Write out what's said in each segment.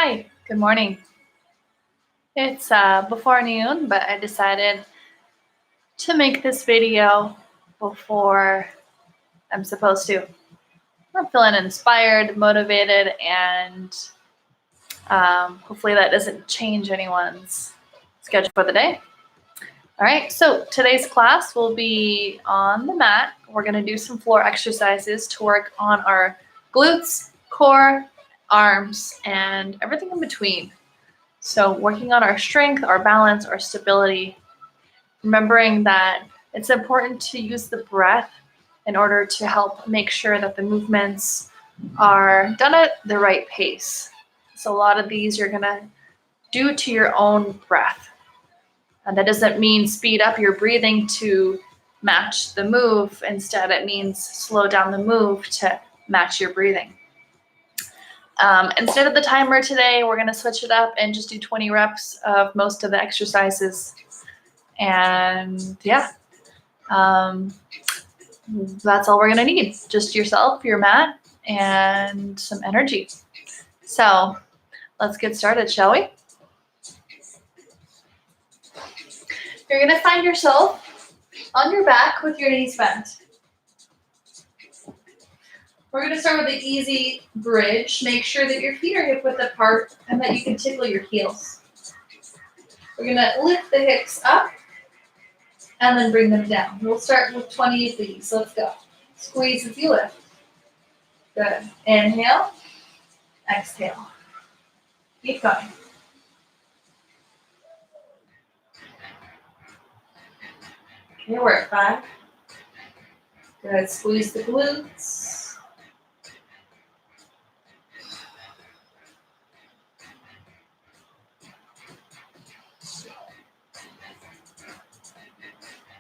Hi, good morning. It's before noon, but I decided to make this video before I'm supposed to. I'm feeling inspired, motivated, and hopefully that doesn't change anyone's schedule for the day. All right, so today's class will be on the mat. We're going to do some floor exercises to work on our glutes, core, arms, and everything in between. So working on our strength, our balance, our stability, remembering that it's important to use the breath in order to help make sure that the movements are done at the right pace. So a lot of these you're gonna do to your own breath. And that doesn't mean speed up your breathing to match the move. Instead, it means slow down the move to match your breathing. Instead of the timer today, we're going to switch it up and just do 20 reps of most of the exercises. And yeah, that's all we're going to need. Just yourself, your mat, and some energy. So let's get started, shall we? You're going to find yourself on your back with your knees bent. We're going to start with the easy bridge. Make sure that your feet are hip width apart and that you can tickle your heels. We're going to lift the hips up and then bring them down. We'll start with 20 of these. Let's go. Squeeze as you lift. Good. Inhale. Exhale. Keep going. Okay, we're at 5. Good. Squeeze the glutes.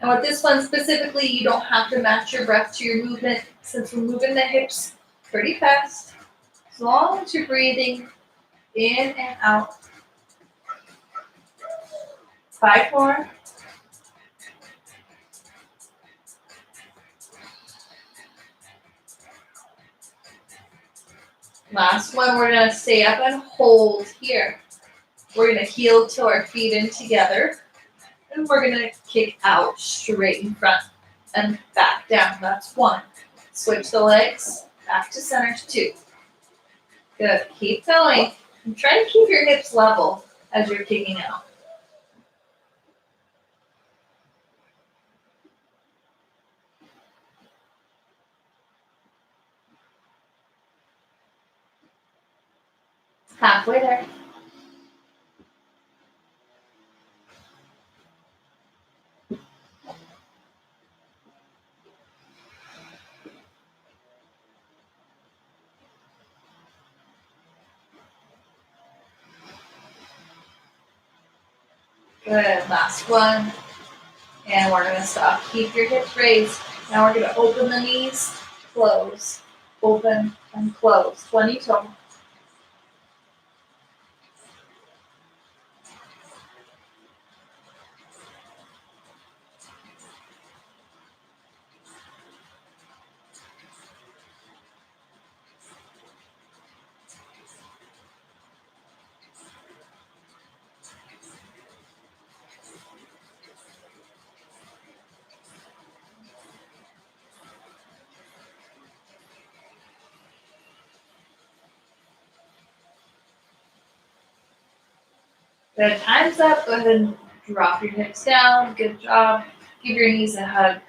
And with this one specifically, you don't have to match your breath to your movement since we're moving the hips pretty fast. As long as you're breathing in and out. 5 more. Last one, we're going to stay up and hold here. We're going to heel till our feet in together. And we're going to kick out straight in front and back down. That's 1. Switch the legs, back to center, 2. Good. Keep going. And try to keep your hips level as you're kicking out. Halfway there. Good. Last one. And we're going to stop. Keep your hips raised. Now we're going to open the knees, close, open, and close. 20 total. Good. Time's up. Go ahead and drop your hips down. Good job. Give your knees a hug.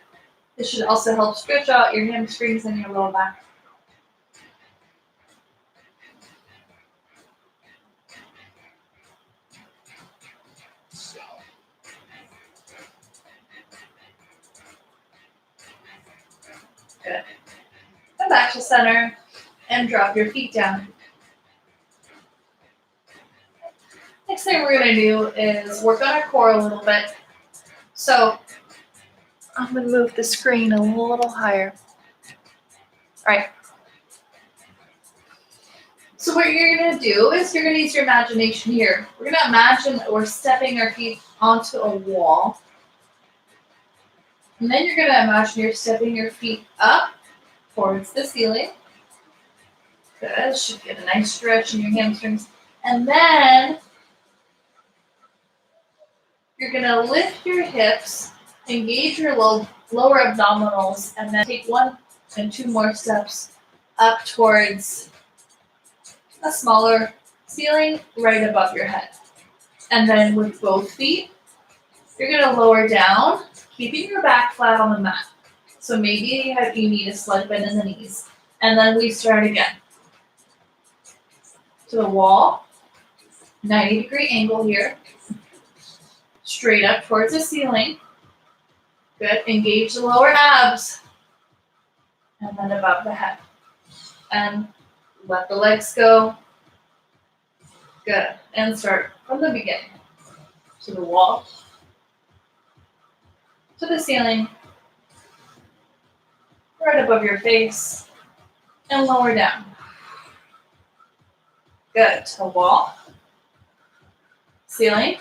This should also help stretch out your hamstrings and your lower back. Good. Come back to center and drop your feet down. Next thing we're going to do is work on our core a little bit. So I'm going to move the screen a little higher. All right. So what you're going to do is you're going to use your imagination here. We're going to imagine that we're stepping our feet onto a wall. And then you're going to imagine you're stepping your feet up towards the ceiling. Good. Should get a nice stretch in your hamstrings. And then you're gonna lift your hips, engage your lower abdominals, and then take 1 and 2 more steps up towards a smaller ceiling right above your head. And then with both feet, you're gonna lower down, keeping your back flat on the mat. So maybe you need a slight bend in the knees. And then we start again. To the wall, 90-degree angle here. Straight up towards the ceiling. Good, engage the lower abs. And then above the head. And let the legs go. Good, and start from the beginning. To the wall, to the ceiling, right above your face, and lower down. Good, to the wall, ceiling,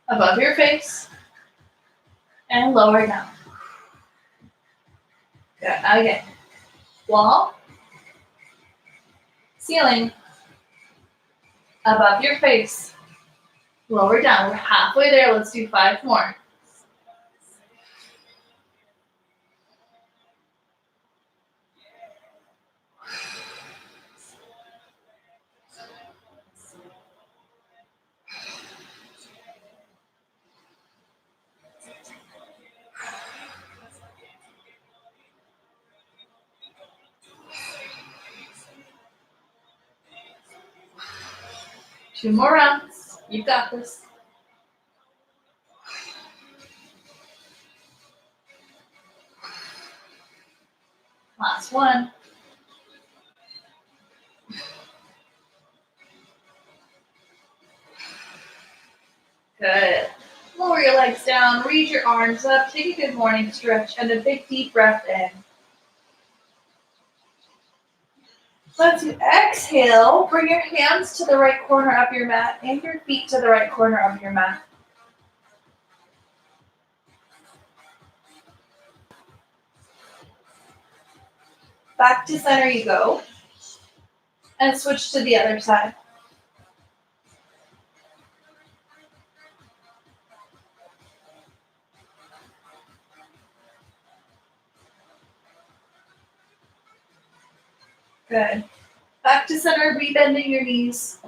above your face, and lower down. Good, again, wall, ceiling, above your face, lower down. We're halfway there, let's do 5 more. Two more rounds. You got this. Last one. Good. Lower your legs down, reach your arms up, take a good morning stretch, and a big deep breath in. Once you exhale, bring your hands to the right corner of your mat and your feet to the right corner of your mat. Back to center you go. And switch to the other side. Good. Back to center, rebending your knees.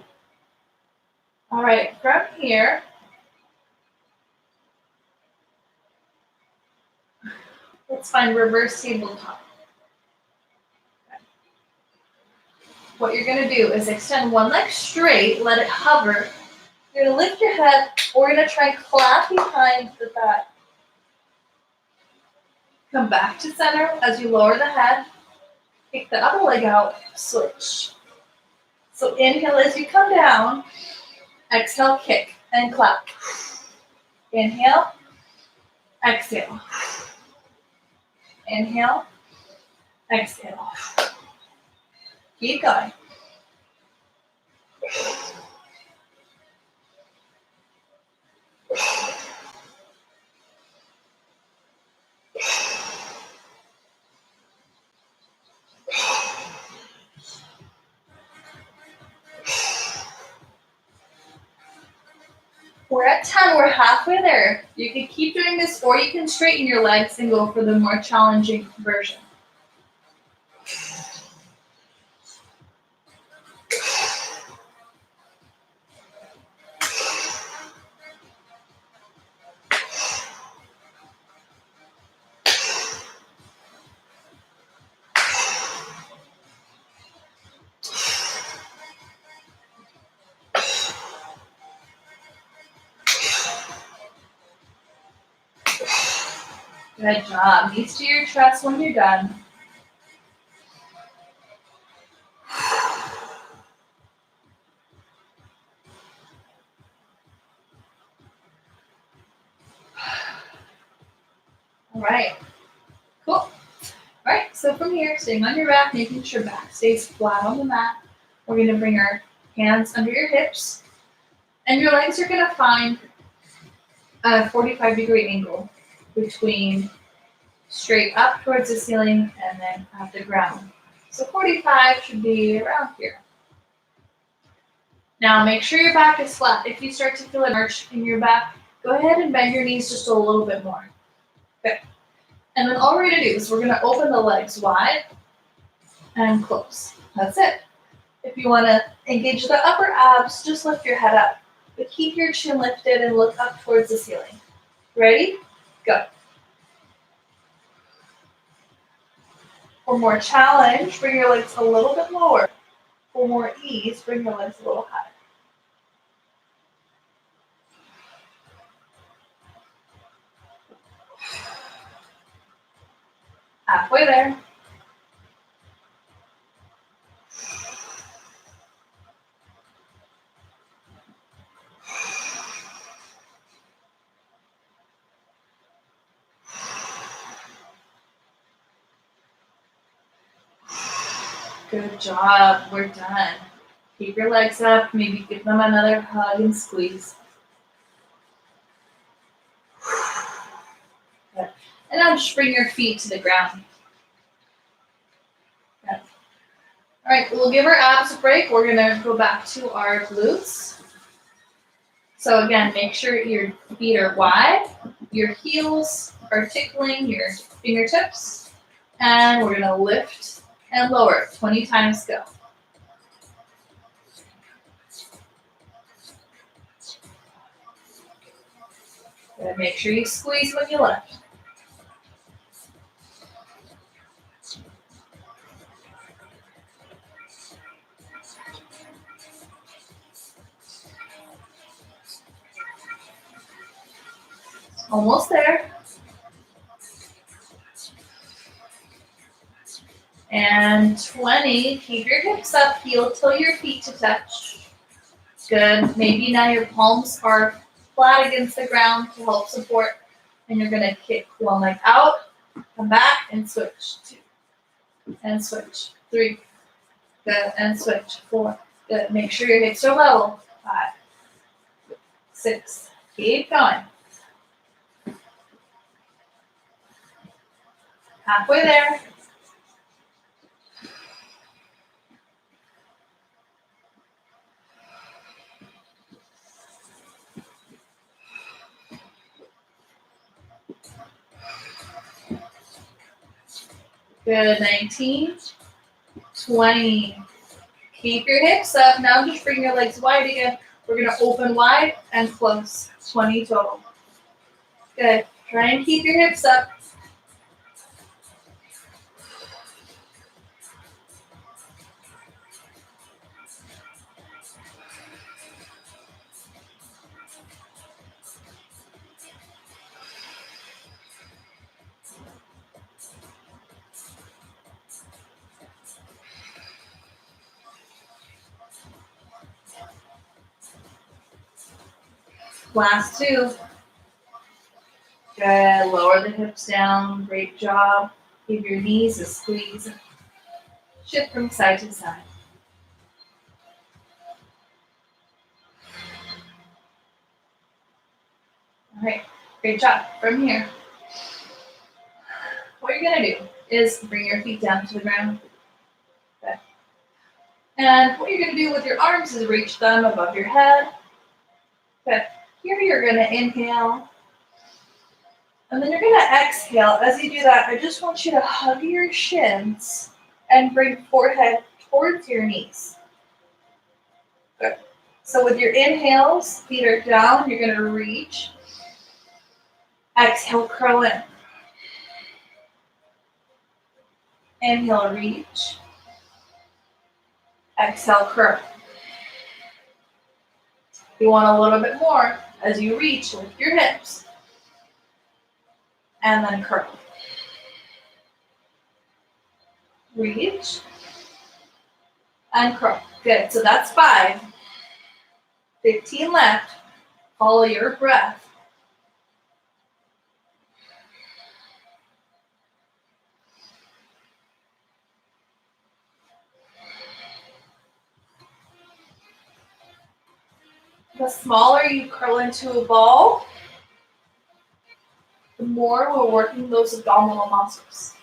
All right, from here, let's find reverse tabletop. Okay. What you're gonna do is extend one leg straight, let it hover. You're gonna lift your head, we're gonna try and clap behind the back. Come back to center as you lower the head. Kick the other leg out, switch. So inhale as you come down, exhale, kick, and clap. Inhale, exhale. Inhale, exhale. Keep going. We're at 10, we're halfway there. You can keep doing this or you can straighten your legs and go for the more challenging version. Good job. Knees to your chest when you're done. All right. Cool. All right. So from here, staying on your back, making sure back stays flat on the mat. We're going to bring our hands under your hips. And your legs are going to find a 45-degree angle between straight up towards the ceiling and then at the ground. So 45 should be around here. Now make sure your back is flat. If you start to feel an arch in your back, go ahead and bend your knees just a little bit more. Okay. And then all we're gonna do is we're gonna open the legs wide and close. That's it. If you wanna engage the upper abs, just lift your head up. But keep your chin lifted and look up towards the ceiling. Ready? Go. For more challenge, bring your legs a little bit lower. For more ease, bring your legs a little higher. Halfway there. Good job. We're done. Keep your legs up. Maybe give them another hug and squeeze. Good. And now just bring your feet to the ground. Good. All right, we'll give our abs a break. We're gonna go back to our glutes. So again, make sure your feet are wide, your heels are tickling your fingertips, and we're gonna lift and lower 20 times. Go. Good. Make sure you squeeze when you lift. Almost there. And 20, keep your hips up, heel till your feet to touch. Good. Maybe now your palms are flat against the ground to help support. And you're gonna kick one leg out, come back and switch. 2, and switch. 3, good, and switch. 4, good. Make sure your hips are level. 5, 6, keep going. Halfway there. Good, 19, 20. Keep your hips up. Now just bring your legs wide again. We're gonna open wide and close. 20 total. Good. Try and keep your hips up. Last 2. Good. Lower the hips down. Great job. Give your knees a squeeze. Shift from side to side. All right. Great job. From here, what you're going to do is bring your feet down to the ground. Okay. And what you're going to do with your arms is reach them above your head. Okay. Here you're going to inhale. And then you're going to exhale. As you do that, I just want you to hug your shins and bring forehead towards your knees. Good. So with your inhales, feet are down. You're going to reach. Exhale, curl in. Inhale, reach. Exhale, curl. You want a little bit more as you reach with your hips. And then curl. Reach. And curl. Good. So that's 5. 15 left. Follow your breath. The smaller you curl into a ball, the more we're working those abdominal muscles.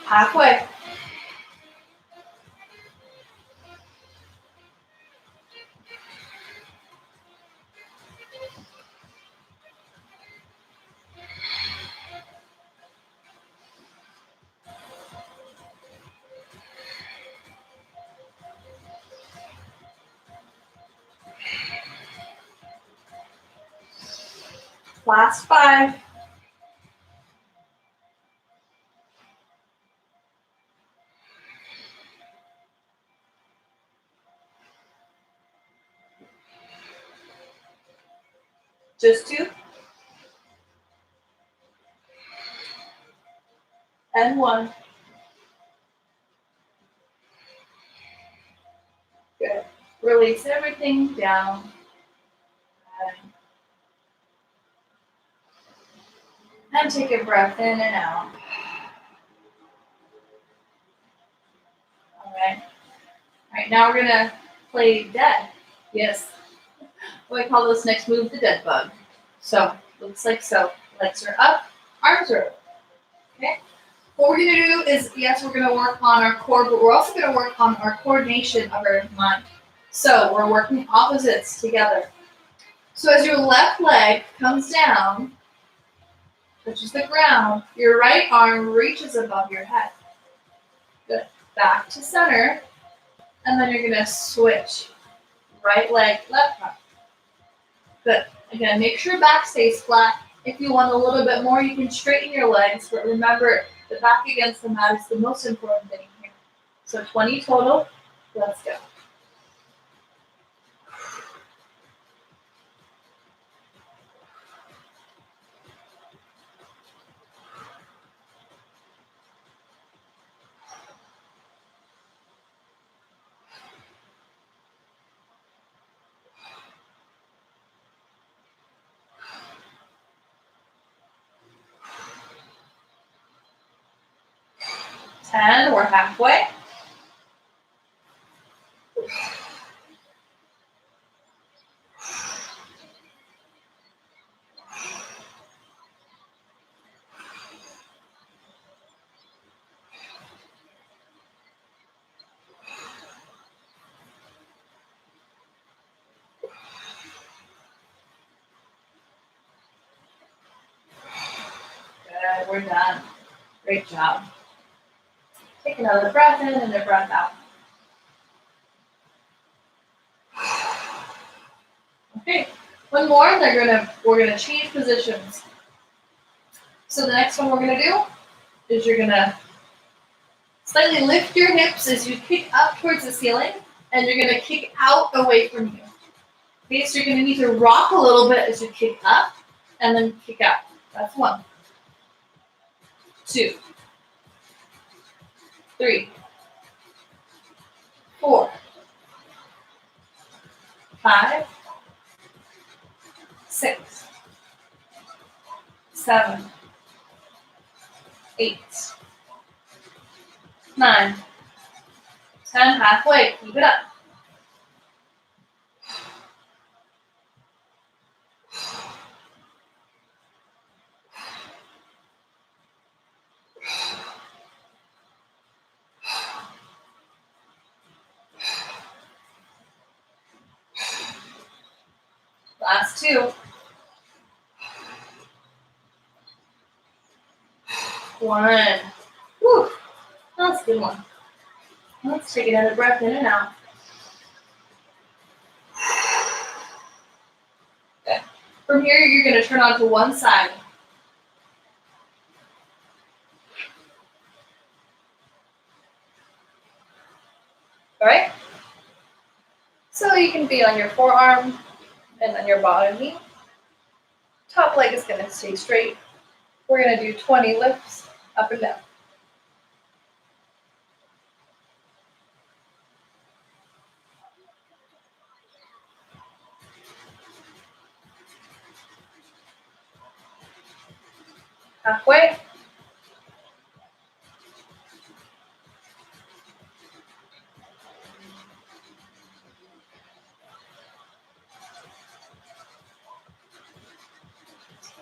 Halfway. Last 5. Just 2. And 1. Good. Release everything down. And take a breath in and out. All right, now we're going to play dead. Yes. We call this next move the dead bug. So, looks like so. Legs are up, arms are up. Okay? What we're going to do is, yes, we're going to work on our core, but we're also going to work on our coordination of our mind. So, we're working opposites together. So, as your left leg comes down, touches the ground, your right arm reaches above your head. Good. Back to center, and then you're going to switch. Right leg, left arm. Good. Again, make sure back stays flat. If you want a little bit more, you can straighten your legs, but remember, the back against the mat is the most important thing here. So 20 total. Let's go. Ten. We're halfway. Good. We're done. Great job. Take another breath in and a breath out. Okay. One more, and we're gonna change positions. So the next one we're gonna do is you're gonna slightly lift your hips as you kick up towards the ceiling, and you're gonna kick out away from you. Okay, so you're gonna need to rock a little bit as you kick up, and then kick out. That's 1, 2, 3, 4, 5, 6, 7, 8, 9, 10. Halfway. Keep it up. Last 2. 1. Whew. That's a good one. Let's take another breath in and out. Okay. From here, you're going to turn on to one side. All right? So you can be on your forearm and then your bottom knee. Top leg is going to stay straight. We're going to do 20 lifts up and down. Halfway.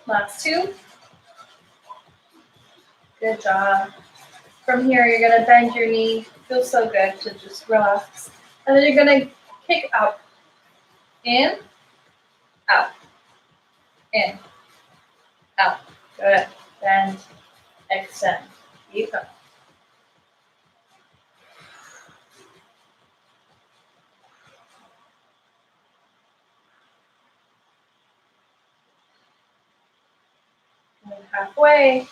Last 2. Good job. From here, you're going to bend your knee. Feels so good to just relax. And then you're going to kick out. In, out, in, out. Good. Bend, extend. Keep going. And halfway.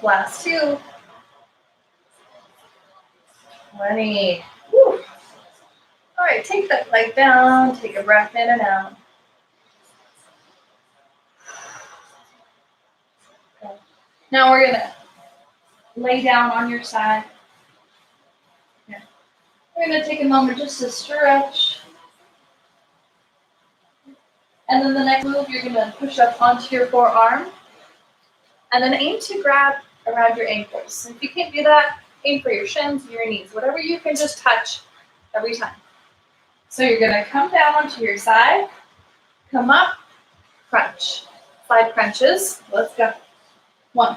Last two. 20. Woo. All right, take that leg down, take a breath in and out. Okay. Now we're gonna lay down on your side. Yeah. We're gonna take a moment just to stretch. And then the next move, you're gonna push up onto your forearm. And then aim to grab around your ankles. If you can't do that, aim for your shins, your knees, whatever you can just touch every time. So you're gonna come down onto your side, come up, crunch. 5 crunches, let's go. 1.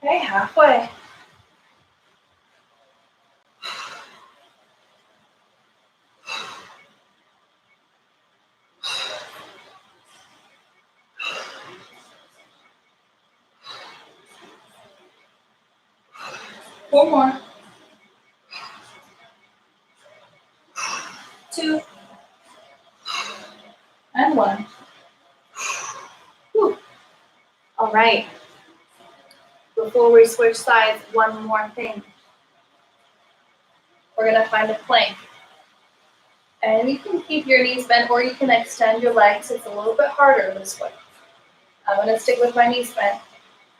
Okay, halfway. Four more. 2. And 1. Whew. All right. Before we switch sides, one more thing. We're gonna find a plank. And you can keep your knees bent or you can extend your legs. It's a little bit harder this way. I'm gonna stick with my knees bent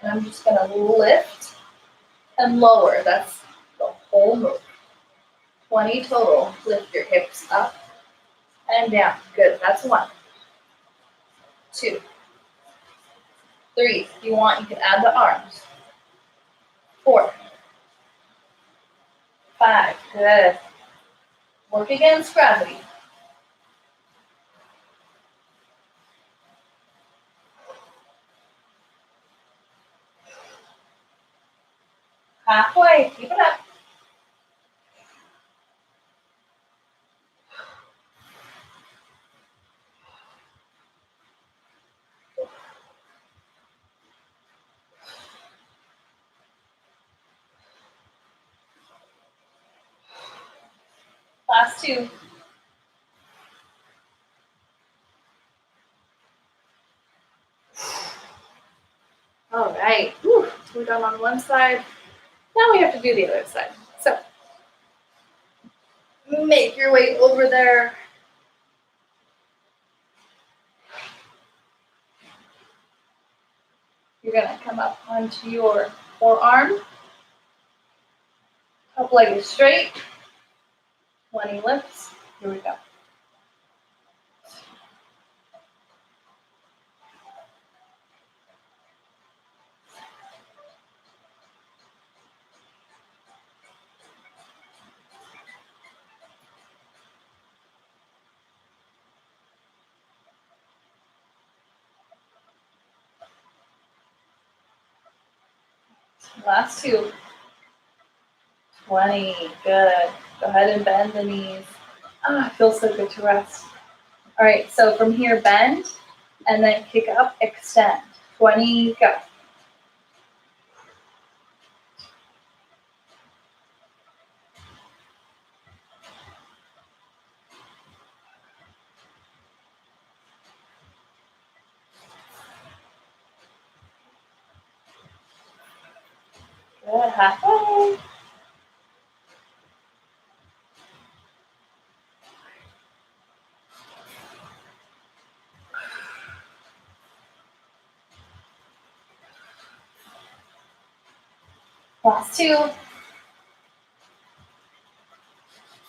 and I'm just gonna lift and lower. That's the whole move. 20 total. Lift your hips up and down. Good, that's 1. 2. 3. If you want, you can add the arms. 4. 5. Good. Work against gravity. Halfway. Keep it up. Last 2. All right. Whew. We're done on one side. Now we have to do the other side. So make your way over there. You're gonna come up onto your forearm. Top leg is straight. 20 lifts. Here we go. Last 2. 20. Good. Go ahead and bend the knees. Ah, it feels so good to rest. All right, so from here, bend, and then kick up, extend. 20, go. Good, halfway. Last 2.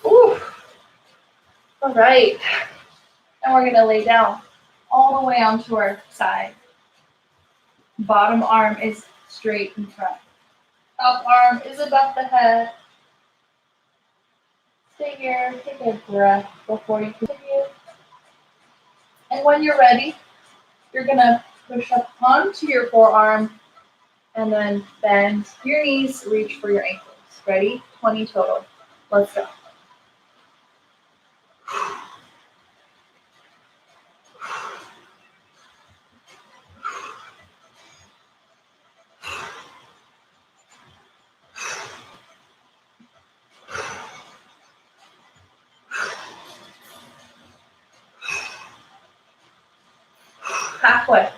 Ooh. All right. And we're gonna lay down all the way onto our side. Bottom arm is straight in front. Top arm is above the head. Stay here, take a breath before you continue. And when you're ready, you're gonna push up onto your forearm and then bend your knees, reach for your ankles. Ready? 20 total. Let's go. Halfway.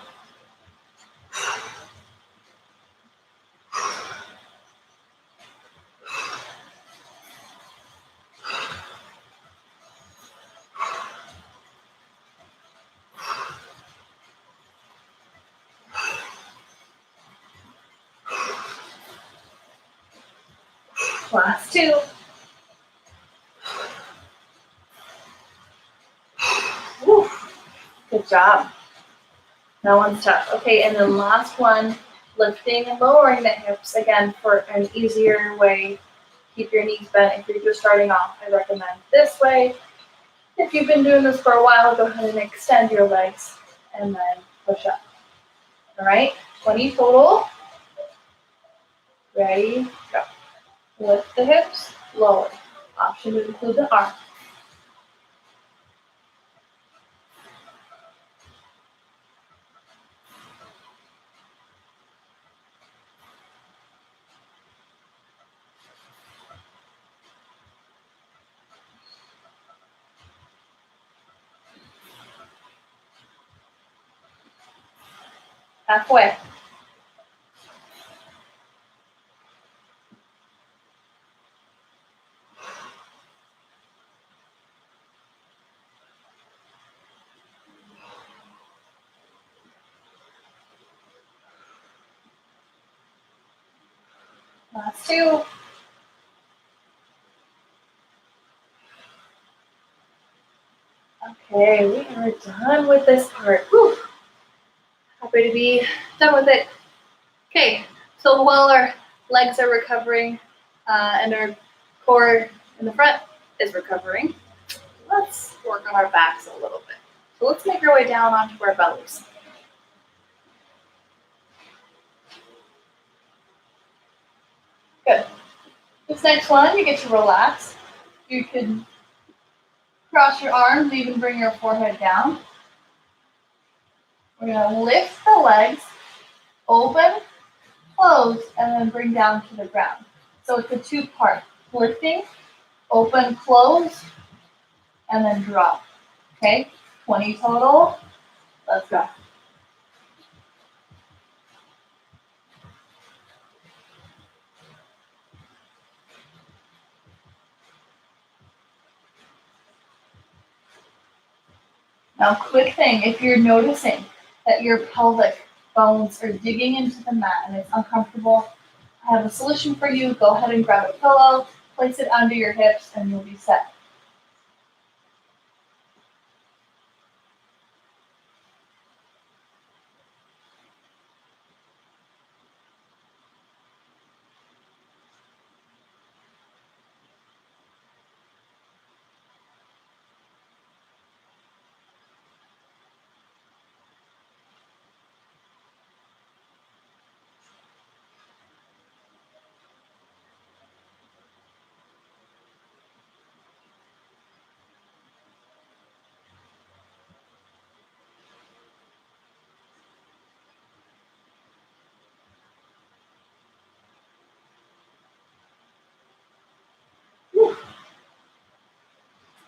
Last two. Woo. Good job. That one's tough. Okay, and then last one, lifting and lowering the hips. Again, for an easier way, keep your knees bent. If you're just starting off, I recommend this way. If you've been doing this for a while, go ahead and extend your legs and then push up. All right, 20 total. Ready, go. Lift the hips, lower. Option to include the arm. Halfway. Last two. Okay, we are done with this part. Whew. Happy to be done with it. Okay, so while our legs are recovering and our core in the front is recovering, let's work on our backs a little bit. So let's make our way down onto our bellies. Good. This next one, you get to relax. You can cross your arms, even bring your forehead down. We're going to lift the legs, open, close, and then bring down to the ground. So it's a two-part, lifting, open, close, and then drop. Okay, 20 total. Let's go. Now, quick thing, if you're noticing that your pelvic bones are digging into the mat and it's uncomfortable, I have a solution for you. Go ahead and grab a pillow, place it under your hips, and you'll be set.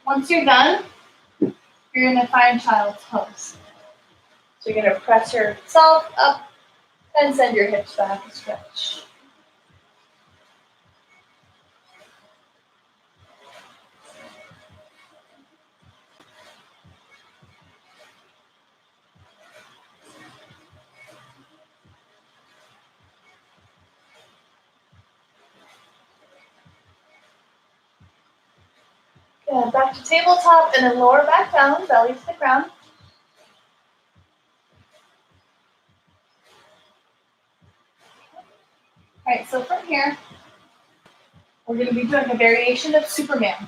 Once you're done, you're going to find child's pose. So you're going to press yourself up and send your hips back and stretch. Good. Back to tabletop and then lower back down, belly to the ground. All right, so from here, we're going to be doing a variation of Superman.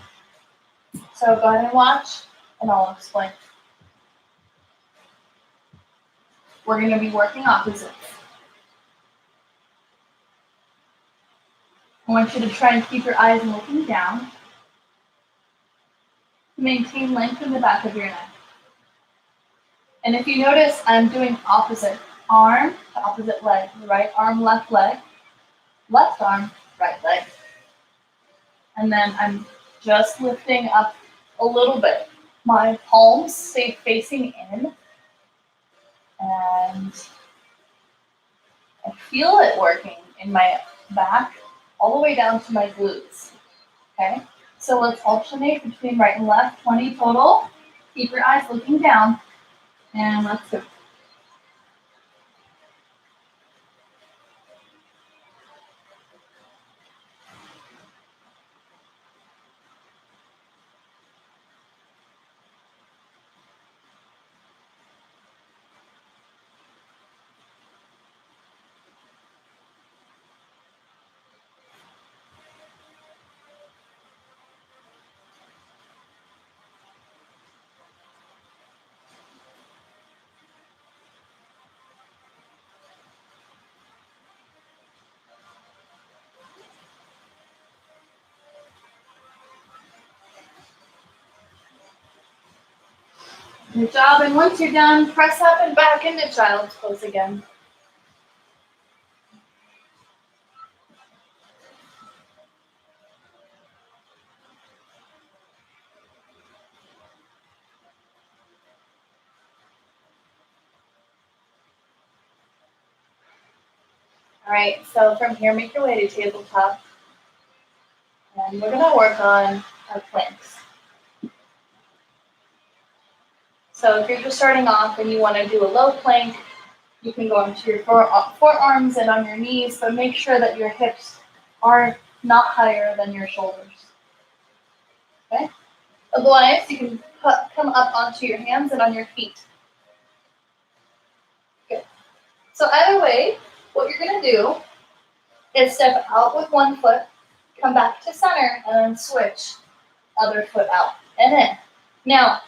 So go ahead and watch, and I'll explain. We're going to be working opposites. I want you to try and keep your eyes looking down. Maintain length in the back of your neck. And if you notice, I'm doing opposite arm to opposite leg. Right arm, left leg. Left arm, right leg. And then I'm just lifting up a little bit. My palms stay facing in. And I feel it working in my back all the way down to my glutes. Okay? So let's alternate between right and left, 20 total. Keep your eyes looking down. And let's go. Good job, and once you're done, press up and back into child's pose again. All right, so from here, make your way to tabletop. And we're gonna work on our planks. So if you're just starting off and you wanna do a low plank, you can go into your forearms and on your knees, but make sure that your hips are not higher than your shoulders. Okay? Otherwise, you can come up onto your hands and on your feet. Good. So either way, what you're gonna do is step out with one foot, come back to center, and then switch other foot out and in. Now,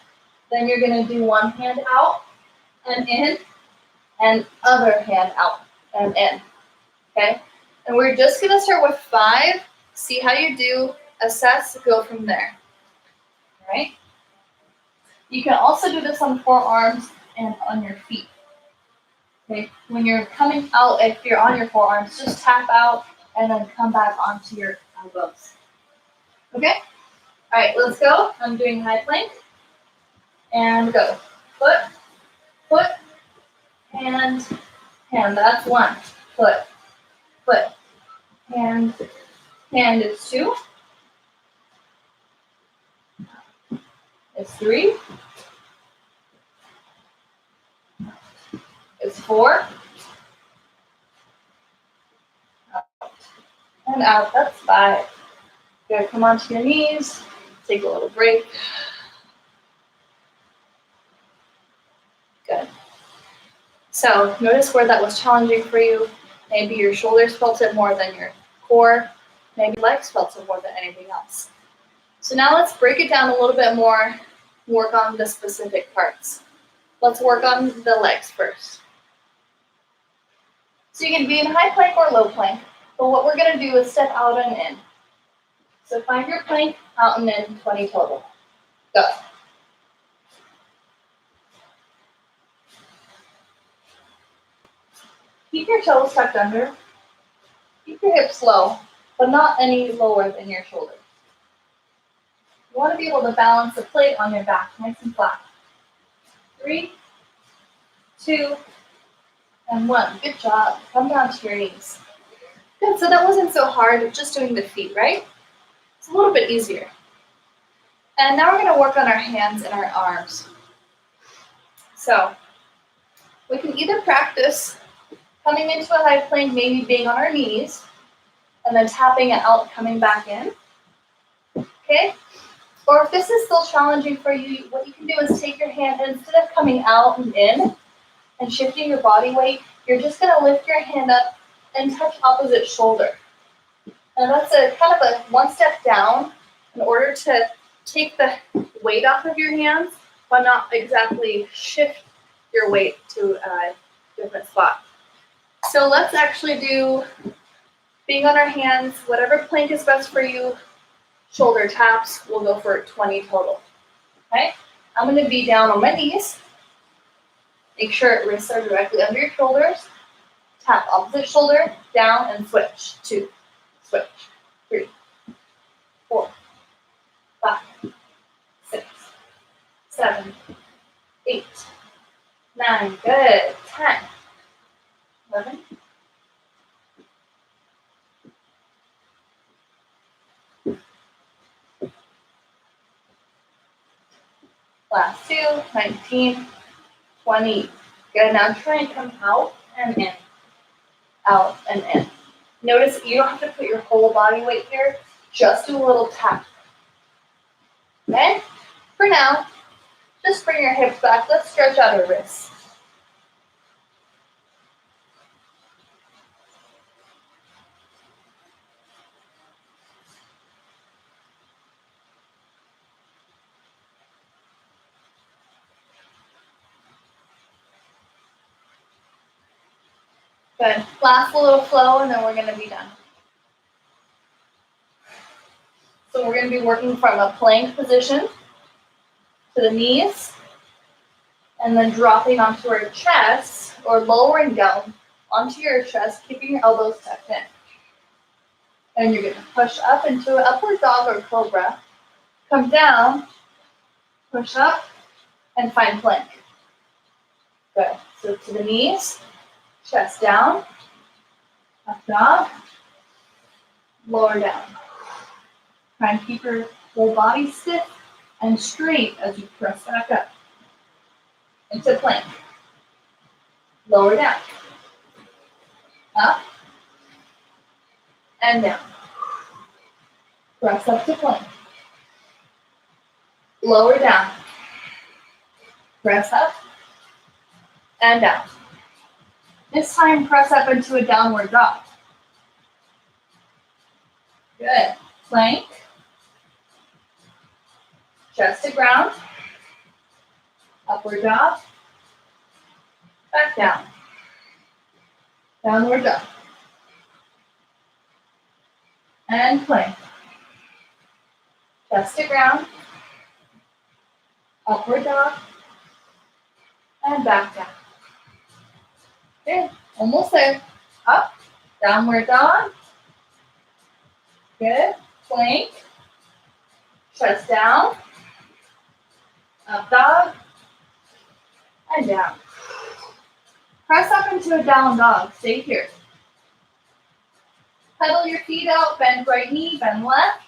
then you're gonna do one hand out and in, and other hand out and in, okay? And we're just gonna start with 5, see how you do, assess, go from there, all right? You can also do this on forearms and on your feet, okay? When you're coming out, if you're on your forearms, just tap out and then come back onto your elbows, okay? All right, let's go. I'm doing high plank, and go. Foot, foot, hand, hand. That's 1. Foot, foot, hand, hand is 2. It's 3. It's 4. Out and out. That's 5. Good. Come onto your knees. Take a little break. Good. So notice where that was challenging for you. Maybe your shoulders felt it more than your core. Maybe legs felt it more than anything else. So now let's break it down a little bit more, work on the specific parts. Let's work on the legs first. So you can be in high plank or low plank, but what we're gonna do is step out and in. So find your plank, out and in, 20 total. Go. Keep your toes tucked under. Keep your hips low, but not any lower than your shoulders. You want to be able to balance the plate on your back, nice and flat. 3, 2, and 1. Good job. Come down to your knees. Good, so that wasn't so hard, just doing the feet, right? It's a little bit easier. And now we're going to work on our hands and our arms. So we can either practice coming into a high plank, maybe being on our knees, and then tapping it out, coming back in, okay? Or if this is still challenging for you, what you can do is take your hand, and instead of coming out and in and shifting your body weight, you're just gonna lift your hand up and touch opposite shoulder. And that's a kind of a one step down in order to take the weight off of your hands, but not exactly shift your weight to a different spot. So let's actually do being on our hands, whatever plank is best for you. Shoulder taps, we'll go for 20 total. Okay, I'm going to be down on my knees. Make sure wrists are directly under your shoulders. Tap opposite shoulder, down and switch. 2, switch. 3, 4, 5, 6, 7, 8, 9, good. 10, 11, 19, 20. Good, now try and come out and in. Out and in. Notice you don't have to put your whole body weight here, just do a little tap. Okay? For now, just bring your hips back. Let's stretch out our wrists. Good. Last little flow, and then we're going to be done. So we're going to be working from a plank position to the knees, and then dropping onto our chest, or lowering down onto your chest, keeping your elbows tucked in. And you're going to push up into an upward dog or cobra. Come down, push up, and find plank. Good. So to the knees, chest down, up dog, lower down. Try and keep your whole body stiff and straight as you press back up. Into plank. Lower down. Up. And down. Press up to plank. Lower down. Press up. And down. This time, press up into a downward dog. Good. Plank. Chest to ground. Upward dog. Back down. Downward dog. And plank. Chest to ground. Upward dog. And back down. Good. Almost there. Up. Downward dog. Good. Plank. Chest down. Up dog. And down. Press up into a down dog. Stay here. Pedal your feet out. Bend right knee. Bend left.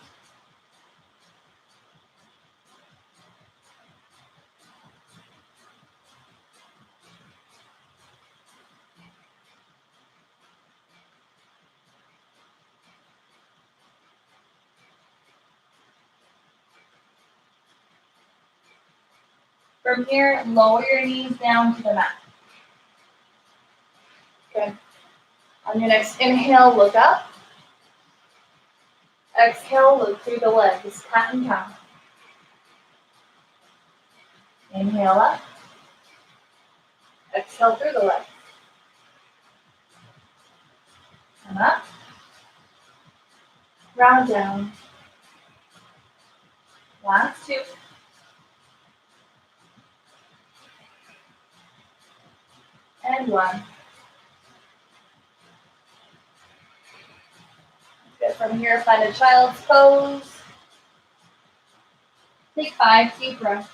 From here, lower your knees down to the mat. Good. On your next inhale, look up. Exhale, look through the legs, cat and cow. Inhale up. Exhale through the legs. Come up. Round down. Last 2. And 1. Good. From here, find a child's pose. Take 5 deep breaths.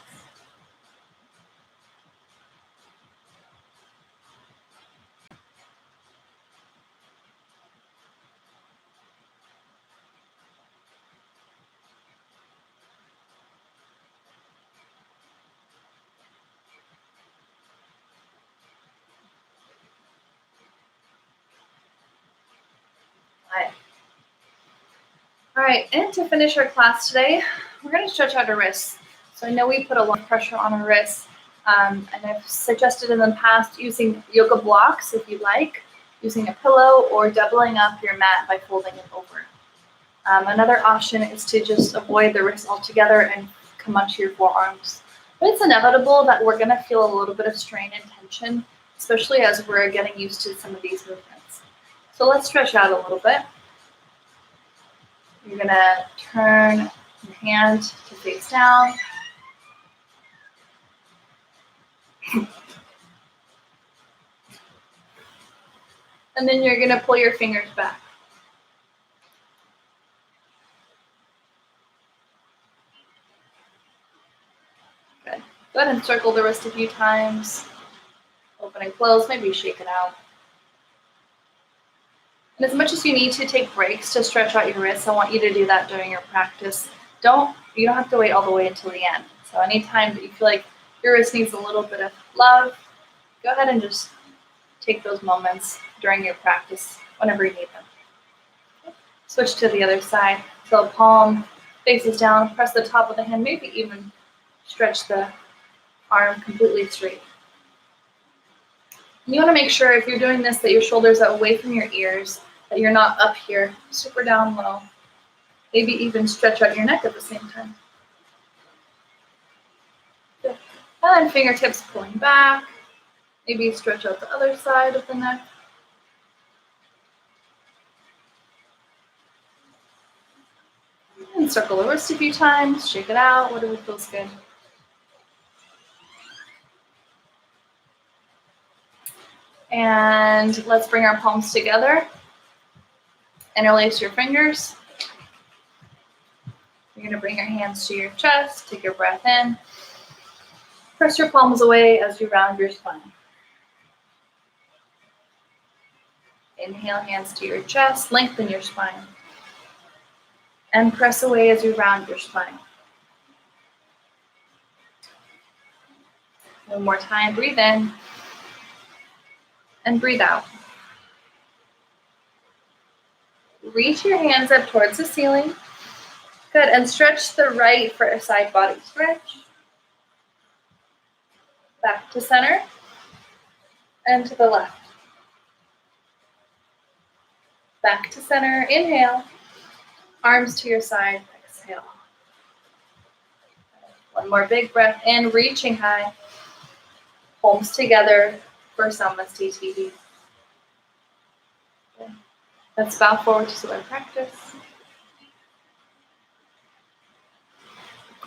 All right, and to finish our class today, we're going to stretch out our wrists. So I know we put a lot of pressure on our wrists, and I've suggested in the past using yoga blocks if you like, using a pillow or doubling up your mat by folding it over. Another option is to just avoid the wrists altogether and come onto your forearms. But it's inevitable that we're going to feel a little bit of strain and tension, especially as we're getting used to some of these movements. So let's stretch out a little bit. You're going to turn your hand to face down. And then you're going to pull your fingers back. Good. Go ahead and circle the wrist a few times. Open and close, maybe shake it out. And as much as you need to take breaks to stretch out your wrists, I want you to do that during your practice. You don't have to wait all the way until the end. So anytime that you feel like your wrist needs a little bit of love, go ahead and just take those moments during your practice whenever you need them. Switch to the other side. So palm faces down, press the top of the hand, maybe even stretch the arm completely straight. You want to make sure if you're doing this that your shoulders are away from your ears, that you're not up here, super down low. Maybe even stretch out your neck at the same time. Good. And then fingertips pulling back. Maybe stretch out the other side of the neck. And circle the wrist a few times, shake it out, whatever feels good. And let's bring our palms together. Interlace your fingers. You're going to bring your hands to your chest, take your breath in. Press your palms away as you round your spine. Inhale, hands to your chest, lengthen your spine. And press away as you round your spine. One more time, breathe in. And breathe out. Reach your hands up towards the ceiling. Good, and stretch the right for a side body stretch. Back to center. And to the left. Back to center, inhale. Arms to your side, exhale. One more big breath in, reaching high. Palms together for Samasthi TV. Let's bow forward to our practice.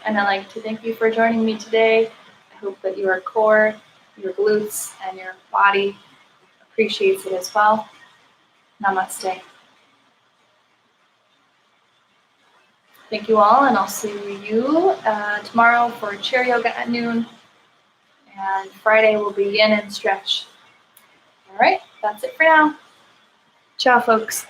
And I'd like to thank you for joining me today. I hope that your core, your glutes, and your body appreciates it as well. Namaste. Thank you all, and I'll see you tomorrow for chair yoga at noon. And Friday will be yin and stretch. All right, that's it for now. Ciao, folks.